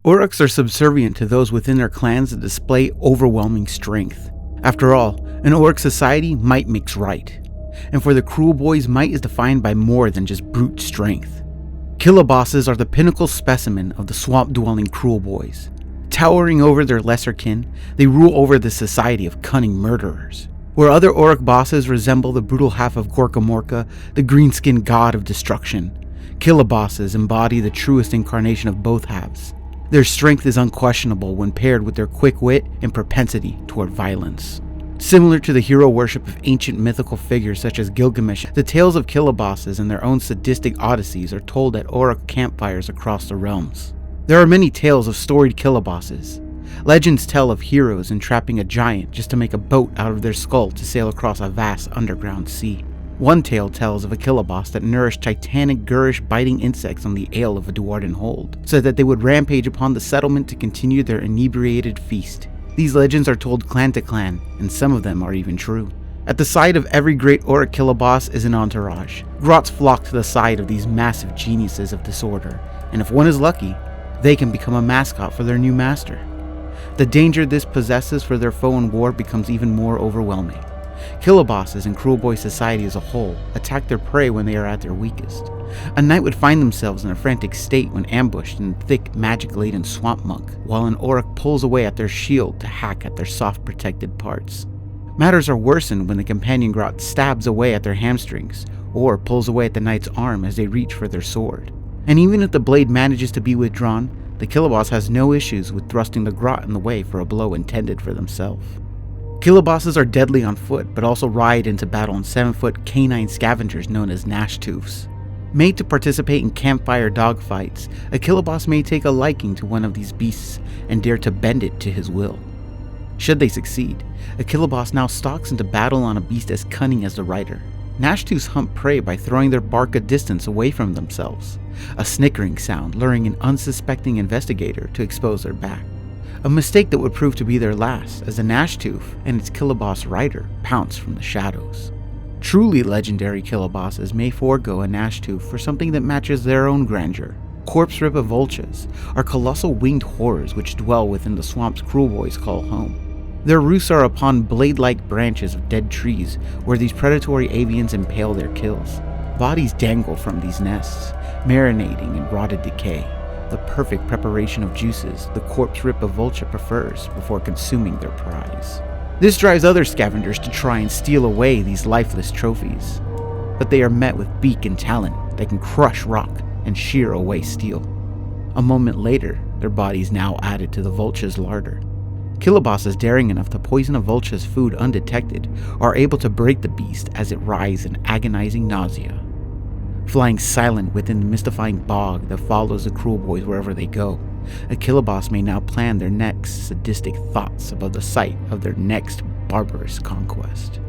Orruks are subservient to those within their clans that display overwhelming strength. After all, an Orruk society might makes right. And for the Kruleboyz, might is defined by more than just brute strength. Killabosses are the pinnacle specimen of the swamp-dwelling Kruleboyz. Towering over their lesser kin, they rule over the society of cunning murderers. Where other Orruk bosses resemble the brutal half of Gorkamorka, the green-skinned god of destruction, Killabosses embody the truest incarnation of both halves. Their strength is unquestionable when paired with their quick wit and propensity toward violence. Similar to the hero worship of ancient mythical figures such as Gilgamesh, the tales of Killabosses and their own sadistic odysseys are told at Orruk campfires across the realms. There are many tales of storied Killabosses. Legends tell of heroes entrapping a giant just to make a boat out of their skull to sail across a vast underground sea. One tale tells of a Killaboss that nourished titanic gurish biting insects on the ale of a Duarden hold, so that they would rampage upon the settlement to continue their inebriated feast. These legends are told clan to clan, and some of them are even true. At the side of every great Orruk Killaboss is an entourage. Grots flock to the side of these massive geniuses of disorder, and if one is lucky, they can become a mascot for their new master. The danger this possesses for their foe in war becomes even more overwhelming. Killabosses and Kruleboyz society as a whole attack their prey when they are at their weakest. A knight would find themselves in a frantic state when ambushed in thick, magic-laden swamp muck, while an Orruk pulls away at their shield to hack at their soft protected parts. Matters are worsened when the companion grot stabs away at their hamstrings, or pulls away at the knight's arm as they reach for their sword. And even if the blade manages to be withdrawn, the Killaboss has no issues with thrusting the grot in the way for a blow intended for themselves. Killabosses are deadly on foot, but also ride into battle on 7-foot canine scavengers known as Gnashtoofs. Made to participate in campfire dogfights, a Killaboss may take a liking to one of these beasts and dare to bend it to his will. Should they succeed, a Killaboss now stalks into battle on a beast as cunning as the rider. Gnashtoofs hunt prey by throwing their bark a distance away from themselves, a snickering sound luring an unsuspecting investigator to expose their back. A mistake that would prove to be their last, as a Gnashtoof and its Killaboss rider pounce from the shadows. Truly legendary Killabosses may forego a Gnashtoof for something that matches their own grandeur. Corpse Rippa Vultures are colossal winged horrors which dwell within the swamps Kruleboyz call home. Their roosts are upon blade-like branches of dead trees where these predatory avians impale their kills. Bodies dangle from these nests, marinating in rotted decay. The perfect preparation of juices the Corpse Rippa Vulture prefers before consuming their prize. This drives other scavengers to try and steal away these lifeless trophies, but they are met with beak and talon that can crush rock and shear away steel. A moment later, their bodies now added to the vulture's larder. Killabosses daring enough to poison a vulture's food undetected are able to break the beast as it writhes in agonizing nausea. Flying silent within the mystifying bog that follows the Kruleboyz wherever they go, a Killaboss may now plan their next sadistic thoughts about the site of their next barbarous conquest.